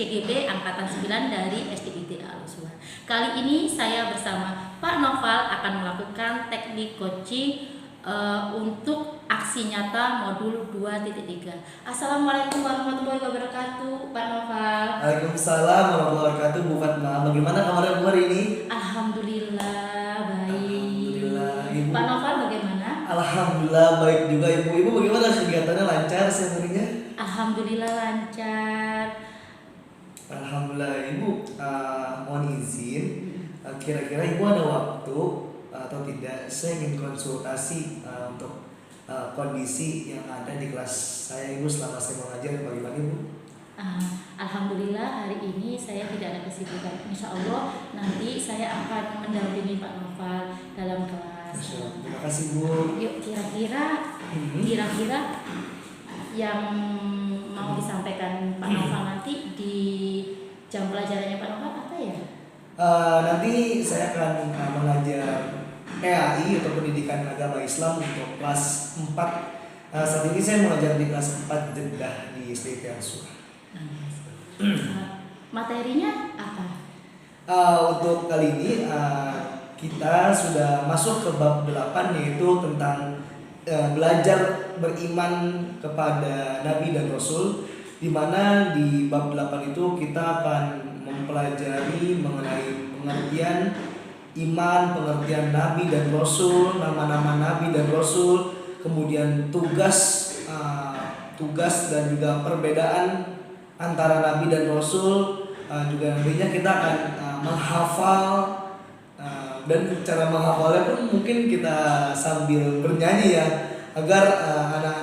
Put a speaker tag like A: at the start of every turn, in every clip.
A: CGP Angkatan 9 dari SDIT Al-Uswah. Kali ini saya bersama Pak Noval akan melakukan teknik coaching untuk aksi nyata modul 2.3. Assalamualaikum warahmatullahi wabarakatuh, Pak Noval.
B: Waalaikumsalam warahmatullahi wabarakatuh, Bu Fatma. Bagaimana kabarnya Bu hari ini?
A: Alhamdulillah baik.
B: Alhamdulillah, Ibu.
A: Pak Noval bagaimana?
B: Alhamdulillah baik juga Ibu. Ibu bagaimana kegiatannya, lancar setiap harinya?
A: Alhamdulillah lancar.
B: Alhamdulillah Ibu. Mohon izin, kira-kira Ibu ada waktu atau tidak? Saya ingin konsultasi untuk kondisi yang ada di kelas saya Ibu selama saya mengajar. Bagaimana Ibu?
A: Alhamdulillah hari ini saya tidak ada kesibukan. Insya Allah nanti saya akan mendampingi Pak Noval dalam kelas.
B: Terima kasih Bu.
A: Yuk kira-kira yang mau disampaikan Pak Noval nanti di jam pelajarannya Pak Noval apa ya?
B: Nanti saya akan mengajar PAI atau Pendidikan Agama Islam untuk kelas 4. Saat ini saya mengajar di kelas 4 Jeddah di SDIT Al-Uswah.
A: Materinya apa?
B: Untuk kali ini kita sudah masuk ke bab 8, yaitu tentang belajar beriman kepada Nabi dan Rasul, di mana di bab 8 itu kita akan mempelajari mengenai pengertian iman, pengertian Nabi dan Rasul, nama-nama Nabi dan Rasul, kemudian tugas dan juga perbedaan antara Nabi dan Rasul, juga nantinya kita akan menghafal, dan cara menghafalnya pun mungkin kita sambil bernyanyi ya, agar anak-anak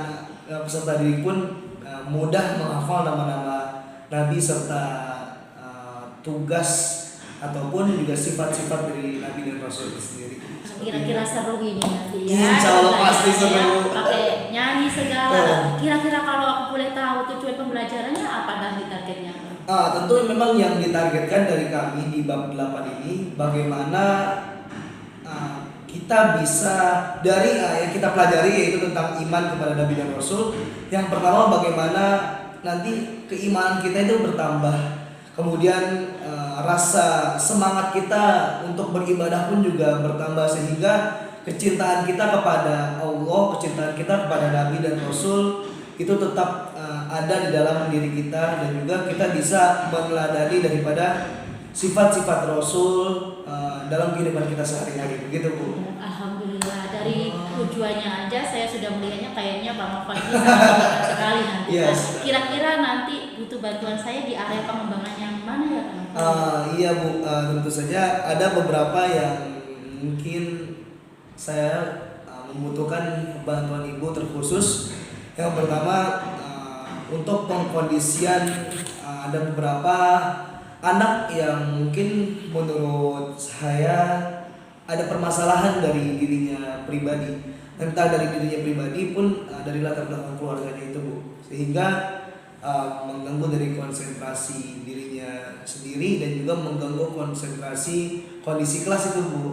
B: peserta didik pun mudah menghafal nama-nama Nabi serta tugas ataupun juga sifat-sifat dari Nabi dan Rasul itu sendiri.
A: Kira-kira seru ini nanti ya.
B: Insya Allah pasti seru.
A: Pakai nyanyi segala. Kira-kira kalau aku boleh tahu tujuan pembelajarannya apa nanti targetnya?
B: Tentu memang yang ditargetkan dari kami di bab 8 ini bagaimana kita bisa dari yang kita pelajari, yaitu tentang iman kepada Nabi dan Rasul. Yang pertama, bagaimana nanti keimanan kita itu bertambah, kemudian rasa semangat kita untuk beribadah pun juga bertambah, sehingga kecintaan kita kepada Allah, kecintaan kita kepada Nabi dan Rasul itu tetap ada di dalam diri kita, dan juga kita bisa meneladani daripada sifat-sifat Rasul dalam kehidupan kita sehari-hari, begitu Bu.
A: Alhamdulillah, dari tujuannya aja saya sudah melihatnya kayaknya Pak Noval ini sangat sekali nanti.
B: Yes.
A: Kira-kira nanti butuh bantuan saya di area pengembangan yang mana ya Pak Noval?
B: Iya Bu, tentu saja ada beberapa yang mungkin saya membutuhkan bantuan Ibu terkhusus. Yang pertama, untuk pengkondisian ada beberapa anak yang mungkin menurut saya ada permasalahan dari dirinya pribadi, entah dari dirinya pribadi pun dari latar belakang keluarganya itu Bu, sehingga mengganggu dari konsentrasi dirinya sendiri dan juga mengganggu konsentrasi kondisi kelas itu Bu.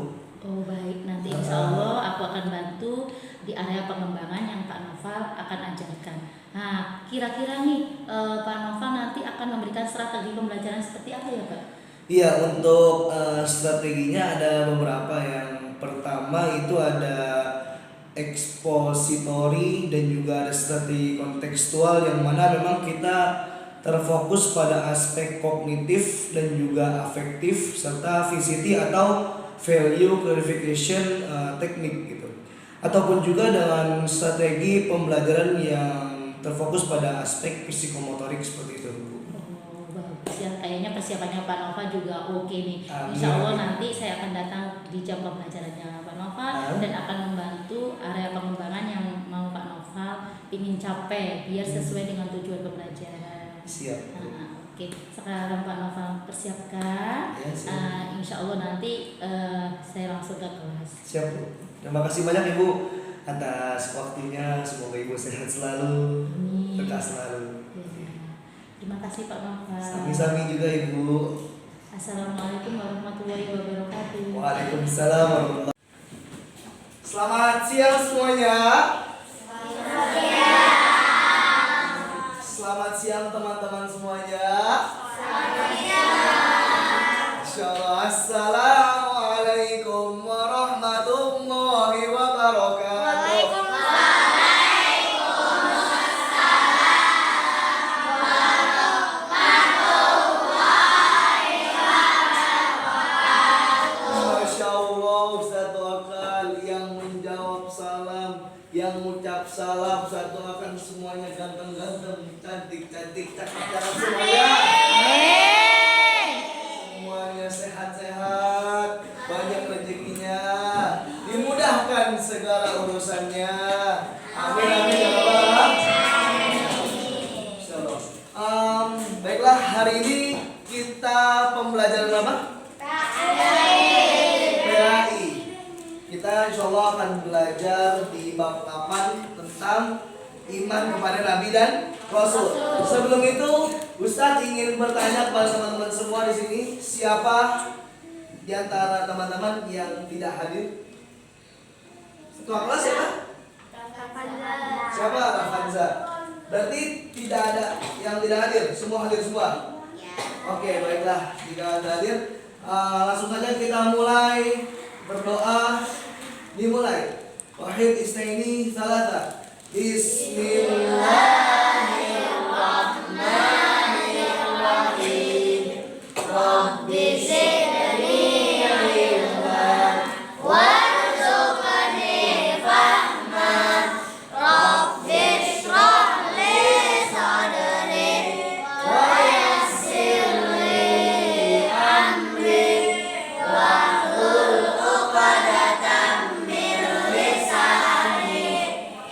A: Oh baik, nanti insya Allah aku akan bantu di area pengembangan yang Pak Noval akan ajarkan. Nah, kira-kira nih Pak Noval nanti akan memberikan strategi pembelajaran seperti apa ya Pak?
B: Iya, untuk strateginya ada beberapa. Yang pertama itu ada expository dan juga ada strategi kontekstual, yang mana memang kita terfokus pada aspek kognitif dan juga afektif serta VCT atau value clarification teknik gitu. Ataupun juga dengan strategi pembelajaran yang terfokus pada aspek psikomotorik seperti itu Bu.
A: Oh bagus ya, kayaknya persiapannya Pak Noval juga oke nih.
B: Amin.
A: Insya Allah nanti saya akan datang di jam pembelajarannya Pak Noval dan akan membantu area pengembangan yang mau Pak Noval ingin capai biar sesuai dengan tujuan pembelajaran.
B: Siap.
A: Oke, sekarang Pak Noval persiapkan.
B: Ya,
A: Insya Allah nanti saya langsung ke kelas.
B: Siap Bu. Terima kasih banyak Ibu atas waktunya. Semoga Ibu sehat selalu, berkah selalu.
A: Ya. Terima kasih Pak Noval.
B: Sami-sami juga Ibu.
A: Assalamualaikum warahmatullahi wabarakatuh.
B: Waalaikumsalam warahmatullahi wabarakatuh. Selamat siang semuanya. Selamat siang teman-teman semuanya. Insyaallah. Assalamualaikum warahmatullahi wabarakatuh. Masya Allah, Ustaz Wakal yang menjawab salam, yang mengucap salam, Ustaz Wakal semuanya ganteng-ganteng, cantik-cantik, cakep-cakep semuanya. Semuanya sehat-sehat, banyak rezekinya, dimudahkan segala urusannya. Amin amin ya Allah. Insyaallah. Baiklah, hari ini kita pembelajaran apa? PAI. Kita insya Allah akan belajar di bab 8 tentang iman kepada Nabi dan Rasul. Sebelum itu, Ustadz ingin bertanya kepada teman-teman semua di sini, siapa di antara teman-teman yang tidak hadir? Ketua kelas siapa? Siapa? Rafanza. Berarti tidak ada yang tidak hadir, semua hadir semua. Oke, baiklah. Jika Anda hadir, langsung saja kita mulai berdoa. Dimulai. Wahid istaini salata. Bismillahirrahmanirrahim. Rabbi zidni ilman warzuqni fahman. Rabbi shrah li sadri wa yassir li amri wahlul 'uqdatam min lisani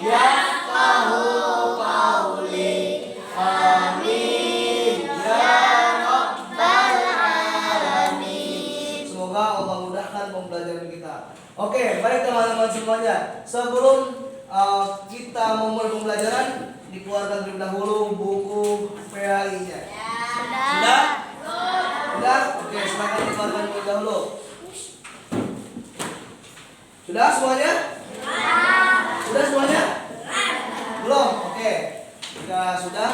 B: yafqahu qawli. Amin ya rabbal alamin. Semoga Allah mudahkan pembelajaran kita. Oke, baik teman-teman semuanya. Sebelum kita memulai pembelajaran, dikeluarkan terlebih dahulu buku PAI-nya. Sudah? Sudah? Oke, silakan dikeluarkan terlebih dahulu. Sudah semuanya? Sudah semuanya? Belum? Oke. Jika sudah,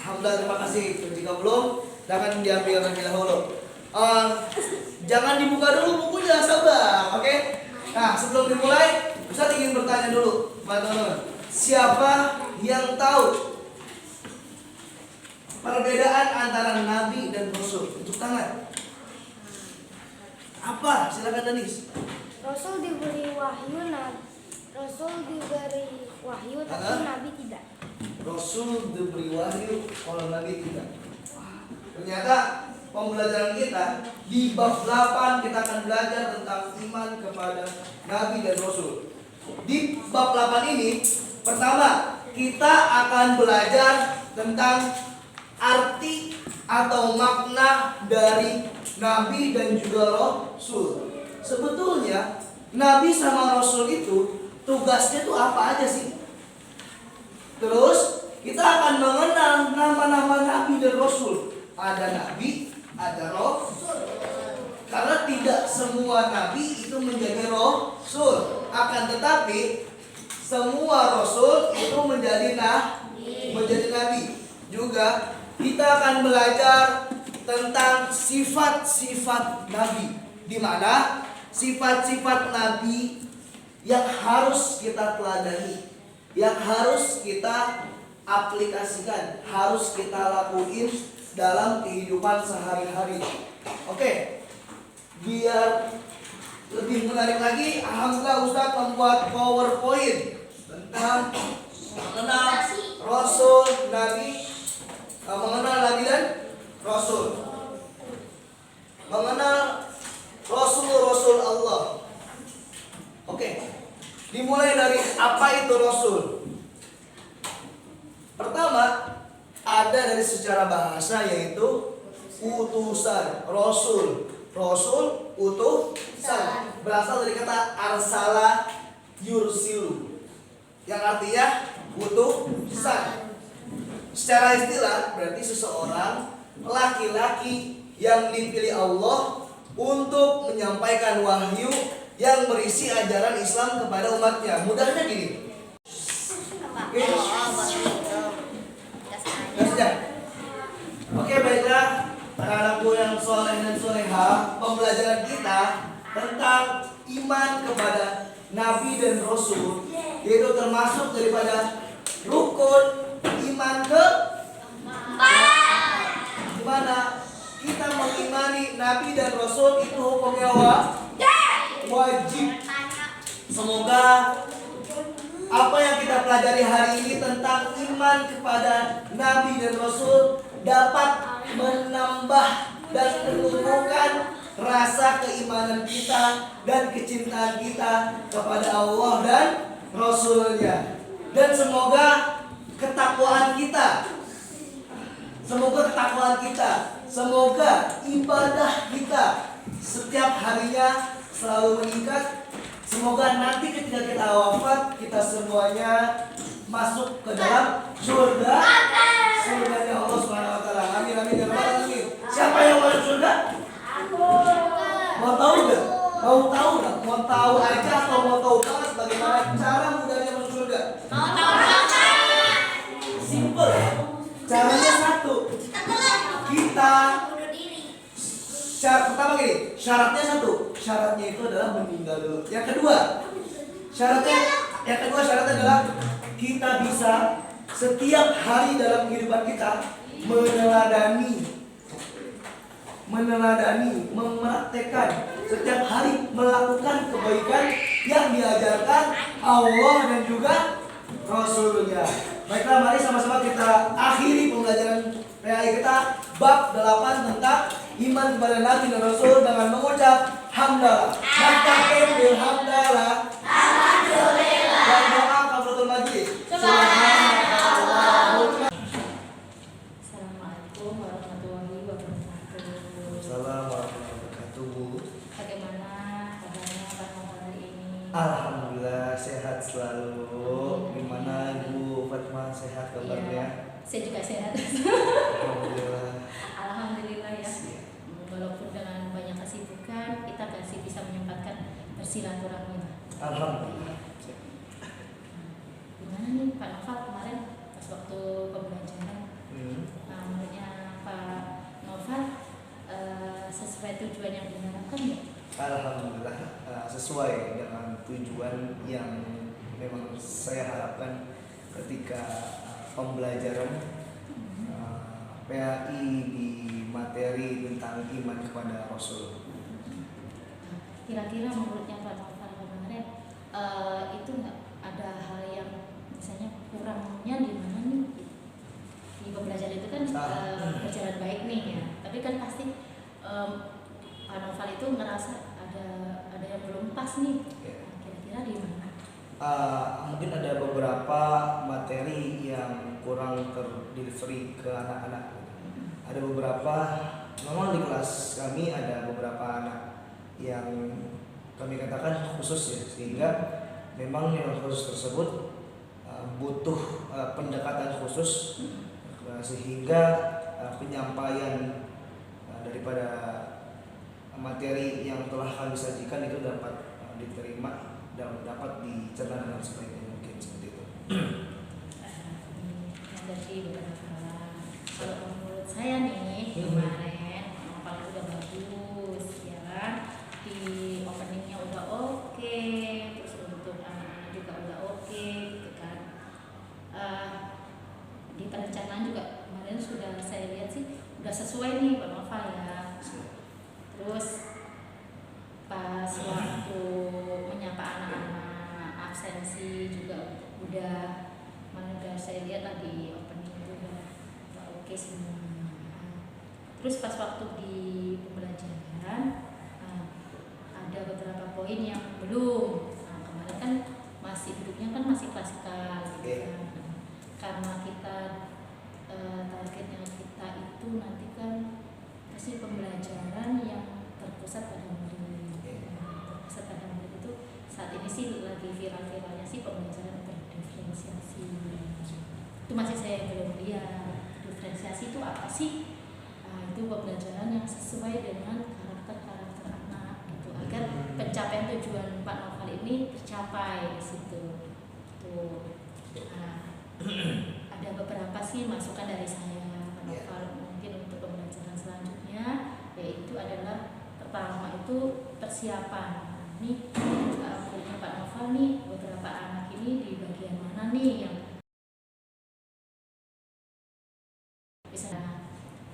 B: alhamdulillah, terima kasih. Jika belum, jangan diambil terlebih dahulu. Jangan dibuka dulu bukunya, sabar. Oke? Nah, sebelum dimulai, Ustaz ingin bertanya dulu kepada teman-teman. Siapa yang tahu perbedaan antara Nabi dan Rasul? Untuk tangan. Apa? Silakan Danis.
C: Rasul diberi wahyu, Rasul diberi wahyu tapi Nabi tidak.
B: Rasul diberi wahyu, kalau Nabi tidak. Ternyata pembelajaran kita di bab 8 kita akan belajar tentang iman kepada Nabi dan Rasul. Di bab 8 ini, pertama kita akan belajar tentang arti atau makna dari Nabi dan juga Rasul. Sebetulnya Nabi sama Rasul itu tugasnya tuh apa aja sih? Terus kita akan mengenal nama-nama Nabi dan Rasul. Ada Nabi, ada Rasul. Karena tidak semua Nabi itu menjadi Rasul. Akan tetapi semua Rasul itu menjadi Nabi. Juga kita akan belajar tentang sifat-sifat Nabi, di mana sifat-sifat Nabi yang harus kita teladani, yang harus kita aplikasikan, harus kita lakuin dalam kehidupan sehari-hari. Oke, biar lebih menarik lagi, alhamdulillah Ustaz membuat PowerPoint tentang mengenal Rasul, Nabi, mengenal Nabi dan Rasul, mengenal Rasul Allah. Oke, dimulai dari apa itu Rasul. Pertama, ada dari secara bahasa yaitu utusan. Rasul, utusan, berasal dari kata arsala yursilu, yang artinya utusan. Secara istilah berarti seseorang laki-laki yang dipilih Allah untuk menyampaikan wahyu yang berisi ajaran Islam kepada umatnya. Mudahnya gini. Oke, baiklah. yang soleh dan soleha, pembelajaran kita tentang iman kepada Nabi dan Rasul, yaitu termasuk daripada rukun iman ke dimana kita mengimani Nabi dan Rasul itu hukumnya wajib. Semoga apa yang kita pelajari hari ini tentang iman kepada Nabi dan Rasul dapat menambah dan menumbuhkan rasa keimanan kita dan kecintaan kita kepada Allah dan Rasulnya. Dan semoga ketakwaan kita, semoga ibadah kita setiap harinya selalu meningkat. Semoga nanti ketika kita wafat, kita semuanya masuk ke dalam surganya Allah Subhanahu wa taala. Amin amin ya rabbal alamin. Siapa yang masuk surga? Mau tahu enggak? Mau tahu aja atau mau tahu banget bagaimana cara mudahnya masuk surga?
A: Mau tahu banget.
B: Simple. Caranya satu. Kita pertama gini, syaratnya satu. Syaratnya itu adalah meninggal dulu. Yang kedua syaratnya adalah kita bisa setiap hari dalam kehidupan kita meneladani, mempraktekkan setiap hari melakukan kebaikan yang diajarkan Allah dan juga Rasulnya. Baiklah, mari sama-sama kita akhiri pembelajaran PAI kita bab 8 tentang iman kepada Nabi dan Rasul dengan mengucap hamdalah. Nasta'in bil hamdalah. Alhamdulillah. Dan doa kafaratul majlis. Subhanallah.
A: Assalamualaikum warahmatullahi wabarakatuh.
B: Assalamualaikum warahmatullahi wabarakatuh.
A: Bagaimana kabarnya Pak Nova hari ini?
B: Alhamdulillah sehat selalu. Gimana Bu Fatma, sehat kabarnya?
A: Iya, saya juga sehat.
B: Alhamdulillah.
A: Alhamdulillah ya. Walaupun dengan banyak kesibukan, kita masih bisa menyempatkan bersilaturahmi.
B: Alhamdulillah.
A: Gimana nih Pak Nova kemarin pas waktu pembelajaran? Menurutnya Pak Nova sesuai tujuan yang diharapkan ya?
B: Alhamdulillah sesuai dengan tujuan yang memang saya harapkan ketika pembelajaran PAI di materi tentang iman kepada Rasul.
A: Kira-kira menurutnya Pak Nova kemarin itu nggak ada hal yang misalnya kurangnya di mana nih? Di pembelajaran itu kan berjalan baik nih ya, tapi kan pasti Pak Noval itu ngerasa ada yang belum pas nih. Kira-kira di mana?
B: Mungkin ada beberapa materi yang kurang terdelivery ke anak-anak. Ada beberapa, memang di kelas kami ada beberapa anak yang kami katakan khusus ya, sehingga memang yang khusus tersebut butuh pendekatan khusus sehingga penyampaian daripada materi yang telah kami sajikan itu dapat diterima dan dapat dicerna dengan sebaik mungkin, seperti itu.
A: Dari beberapa kalau menurut saya nih kemarin kalau udah bagus ya kan, di openingnya udah oke, terus untuk anak-anak juga udah oke gitu kan. Di perencanaan juga kemarin sudah saya lihat sih udah sesuai nih Pak Nova ya. Terus pas waktu menyapa anak-anak absensi juga udah saya lihat lagi opening itu udah oke semua. Terus pas waktu di pembelajaran ada beberapa poin yang belum. Kemarin kan masih duduknya kan masih klasikal gitu kan. Karena kita targetnya kita itu nanti kan pasti pembelajaran yang terpusat pada murid. Terpusat pada murid itu saat ini sih lagi viral-viralnya sih pembelajaran berdiferensiasi. Itu masih saya belum lihat diferensiasi itu apa sih. Itu pembelajaran yang sesuai dengan karakter anak gitu, agar pencapaian tujuan Pak Noval ini tercapai di situ. Tuh. Ada beberapa sih masukan dari saya Pak Noval mungkin untuk pembelajaran selanjutnya, yaitu persiapan. Ini punya Pak Noval nih, beberapa anak ini di bagian mana nih yang bisa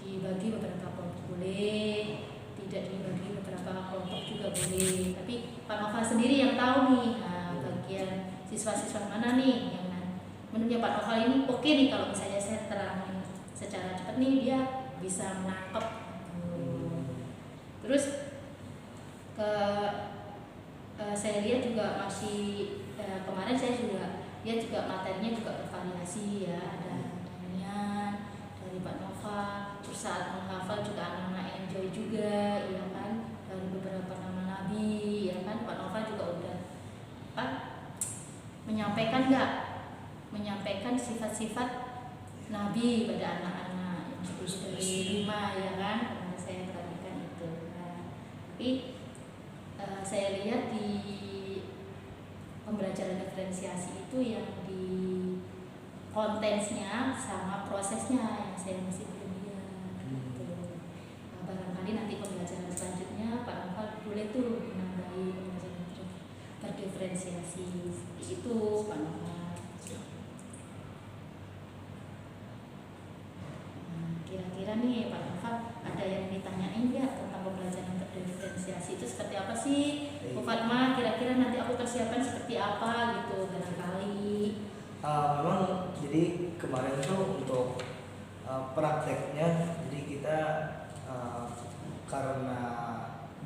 A: dibagi beberapa kelompok boleh, tidak dibagi beberapa kelompok juga boleh. Tapi Pak Noval sendiri yang tahu nih, bagian siswa-siswa mana nih yang menurutnya Pak Noval ini oke nih kalau misalnya saya terangin secara cepat nih dia bisa menangkap. Terus saya lihat juga masih kemarin saya juga lihat juga materinya juga bervariasi ya, ada nyanyian dari Pak Noval, terus saat menghafal juga anak-anak enjoy juga ya kan, dari beberapa nama nabi ya kan. Pak Noval juga udah menyampaikan sifat-sifat nabi pada anak-anak yang dari 5 ya kan, karena saya perhatikan itu. Tapi saya lihat di pembelajaran diferensiasi itu yang di kontennya sama prosesnya yang saya masih belum lihat gitu. Barangkali nanti pembelajaran selanjutnya Pak Noval boleh tuh menambahi pembelajaran berdiferensiasi seperti itu Pak Noval. Kira-kira nih Pak Noval ada yang ditanyain nggak tentang pembelajaran berdiferensiasi itu seperti apa sih? Bu Fatma, kira-kira nanti aku persiapan seperti apa gitu barangkali.
B: Memang jadi kemarin tuh untuk prakteknya, jadi kita karena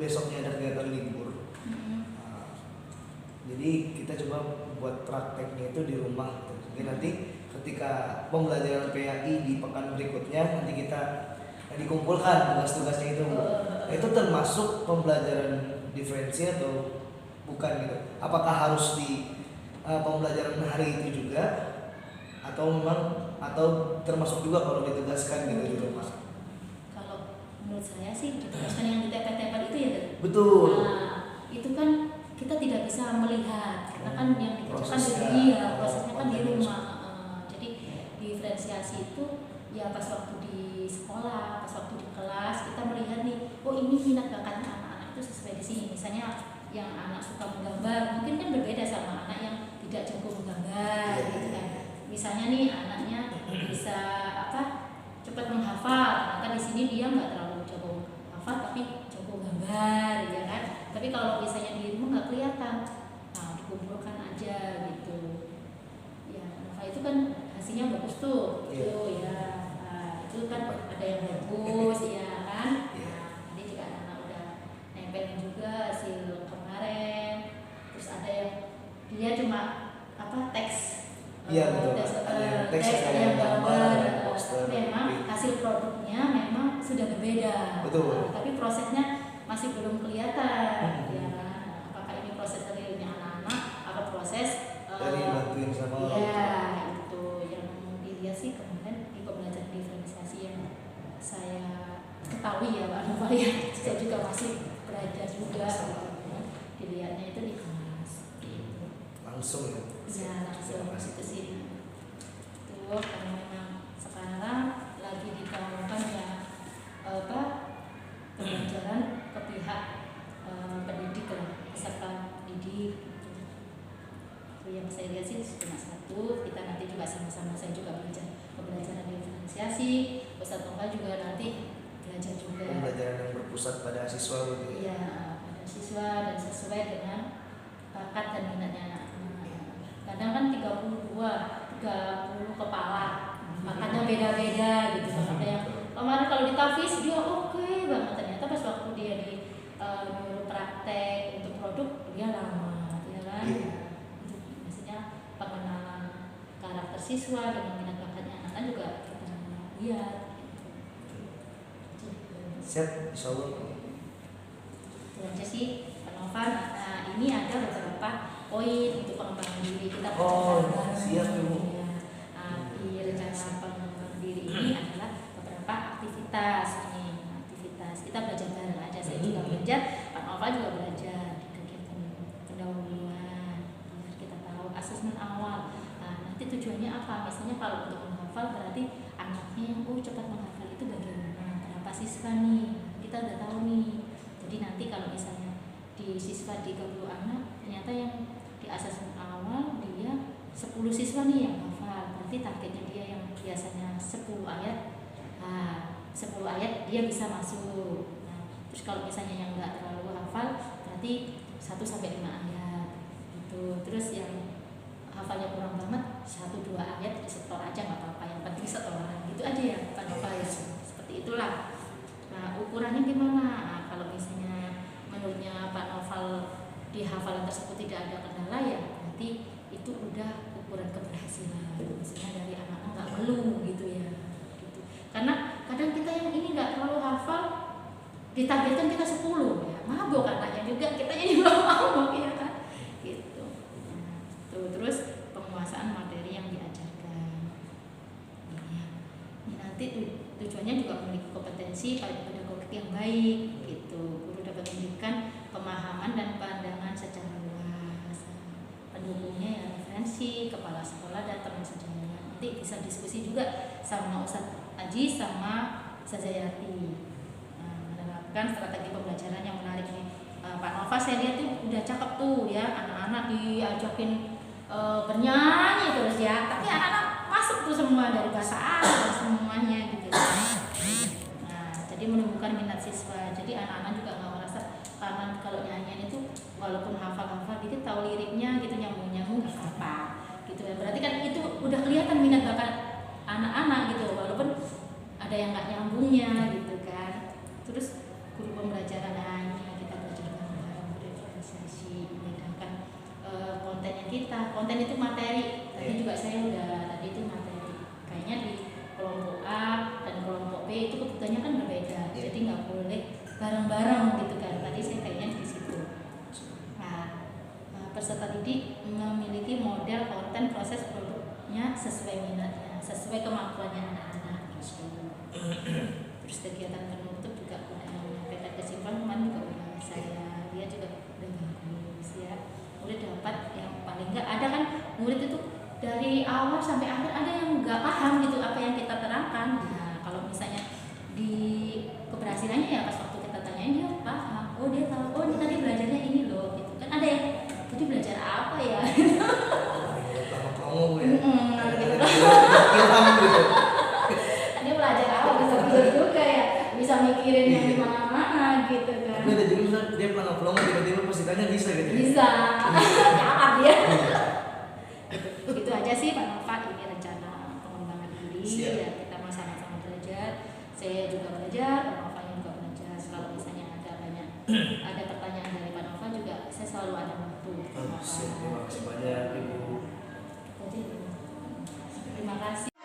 B: besoknya ada kegiatan libur, jadi kita coba buat prakteknya itu di rumah. Jadi nanti ketika pembelajaran PAI di pekan berikutnya nanti kita dikumpulkan tugas-tugasnya itu termasuk pembelajaran diferensi atau bukan gitu? Apakah harus di pembelajaran hari itu juga atau termasuk juga kalau ditugaskan gitu di rumah?
A: Kalau menurut saya sih ditugaskan yang ditempel-tempel itu ya.
B: Betul.
A: Itu kan kita tidak bisa melihat karena kan yang dikerjakan prosesnya kan di rumah. Jadi diferensiasi itu ya pas waktu di sekolah, pas waktu di kelas kita melihat nih, oh ini minat bakatnya anak-anak itu sesuai di sini. Misalnya yang anak suka menggambar mungkin kan berbeda sama anak yang tidak jago menggambar gitu kan. Misalnya nih anaknya bisa cepat menghafal, ternyata di sini dia nggak terlalu jago menghafal tapi jago gambar ya kan. Tapi kalau misalnya di rumah nggak kelihatan, nah dikumpulkan aja gitu ya. Nah itu kan hasilnya bagus tuh itu ya. Itu kan ada yang bagus ya kan. Jadi juga anak-anak udah nempelin juga hasil kemarin. Terus ada yang dia cuma teks, teks ada yang gambar. Memang hasil produknya memang sudah berbeda.
B: Betul.
A: Tapi prosesnya masih belum kelihatan ya kan. Apakah ini proses realnya anak-anak atau proses
B: dari bantuin sama
A: itu yang dilihat sih kemarin di pembelajaran diferensiasi yang saya ketahui ya Pak Noval ya. Saya juga masih belajar juga dilihatnya itu di kelas gitu.
B: Langsung
A: ya langsung ke sini tuh karena memang sekarang lagi dikembangkan ya pembelajaran ke pihak pendidik lah, peserta didik gitu. Itu yang saya lihat sih cuma satu. Kita nanti juga sama-sama, saya juga belajar pembelajaran diferensiasi, Ustadz Noval juga nanti belajar juga
B: pembelajaran yang berpusat pada siswa gitu
A: ya, pada siswa dan sesuai dengan bakat dan minatnya anak. Kadang kan 30 kepala, makanya beda-beda gitu. Ada yang kemarin kalau di Tafis dia oke banget, ternyata pas waktu dia di nyuruh praktek untuk produk dia lama ya kan. Maksudnya pengenalan karakter siswa dengan minat bakatnya anak kan juga kita lihat gitu.
B: Siap, insyaallah.
A: Itu aja sih Pak Noval. Nah ini ada beberapa poin untuk pengembangan diri kita.
B: Siap Ibu.
A: Di rencana pengembangan diri ini adalah beberapa aktivitas kita belajar bareng aja. Saya juga belajar, Pak Noval juga belajar di kegiatan pendahuluan biar kita tahu asesmen awal. Nah nanti tujuannya apa? Misalnya kalau untuk menghafal berarti anaknya yang cepat menghafal itu bagaimana, berapa siswa nih, kita udah tahu nih. Jadi nanti kalau misalnya di siswa 30 anak ternyata yang di asesmen awal dia 10 siswa nih yang hafal, berarti targetnya dia yang biasanya 10 ayat, 10 ayat dia bisa masuk. Nah, terus kalau misalnya yang nggak terlalu hafal berarti 1 sampai 5 ayat gitu. Terus yang hafalnya kurang banget 1-2 ayat disetor aja nggak apa-apa, yang penting setoran gitu aja ya Pak Noval ya. Seperti itulah. Nah, ukurannya gimana? Nah, kalau misalnya menurutnya Pak Noval di hafalan tersebut tidak ada kendala ya berarti itu udah ukuran keberhasilan. Misalnya dari anak-anak nggak ngeluh gitu ya. Gitu. Karena kadang kita yang ini nggak terlalu hafal ditargetkan kita 10 ya, mabok anaknya juga, kita juga mabok ya kan. Gitu. Nah, terus penguasaan materi yang diajarkan. Ini nanti tujuannya juga memiliki kompetensi pada pedagogik yang baik gitu. Guru dapat memberikan pemahaman dan pandangan secara luas. Pendukungnya ya referensi, kepala sekolah dan teman sejawat. Nanti bisa diskusi juga sama Ustadz Aji sama Sazayati. Menerapkan strategi pembelajaran yang menarik nih. Pak Nova saya lihat tuh udah cakep tuh ya, anak-anak diajakin bernyanyi terus ya, tapi anak-anak masuk tuh semua dari bahasa Arab semuanya gitu. Nah, jadi menumbuhkan minat siswa. Jadi anak-anak juga nggak merasa karena kalau nyanyian itu walaupun hafal-hafal dikit tahu liriknya gitu nyambung-nyambung nggak apa-apa gitu ya. Berarti kan itu udah kelihatan minat bakat anak-anak gitu, walaupun ada yang nggak nyambungnya gitu kan. Terus guru pembelajaran hanya kita belajarkan bareng berdifferensiasi, membedakan kontennya kita. Konten itu materi. Tadi juga saya udah tadi itu materi. Kayaknya di kelompok A dan kelompok B itu kebutuhannya kan berbeda. Jadi nggak boleh bareng-bareng gitu kan. Tadi saya kayaknya di situ. Nah, peserta didik memiliki model konten proses produknya sesuai minatnya, sesuai kemampuannya anak-anak. Terus kegiatan penutup juga udah menyampaikan kesimpulan, kemarin juga udah saya lihat juga udah bagus ya. Udah dapat yang paling enggak ada kan murid itu dari awal sampai akhir ada yang nggak paham gitu apa yang kita terangkan. Nah, kalau misalnya di keberhasilannya ya pas waktu kita tanyain dia paham. Oh dia tahu. Oh ini tadi belajarnya ini loh gitu kan. Ada yang tadi belajar apa ya?
B: Promo ya.
A: Dia belajar apa bisa mikir juga ya, bisa mikirin yang di mana-mana gitu kan.
B: Tapi ada juga misalnya dia pernah promo tiba-tiba pas ditanya bisa gitu.
A: Bisa. Cakap dia. Itu aja sih Pak Nova, ini rencana pengembangan diri ya, kita sama-sama belajar. Saya juga belajar, Pak Nova juga belajar. Kalau misalnya ada pertanyaan dari Pak Nova juga saya selalu ada waktu.
B: Terima kasih banyak Ibu.
A: Terima kasih.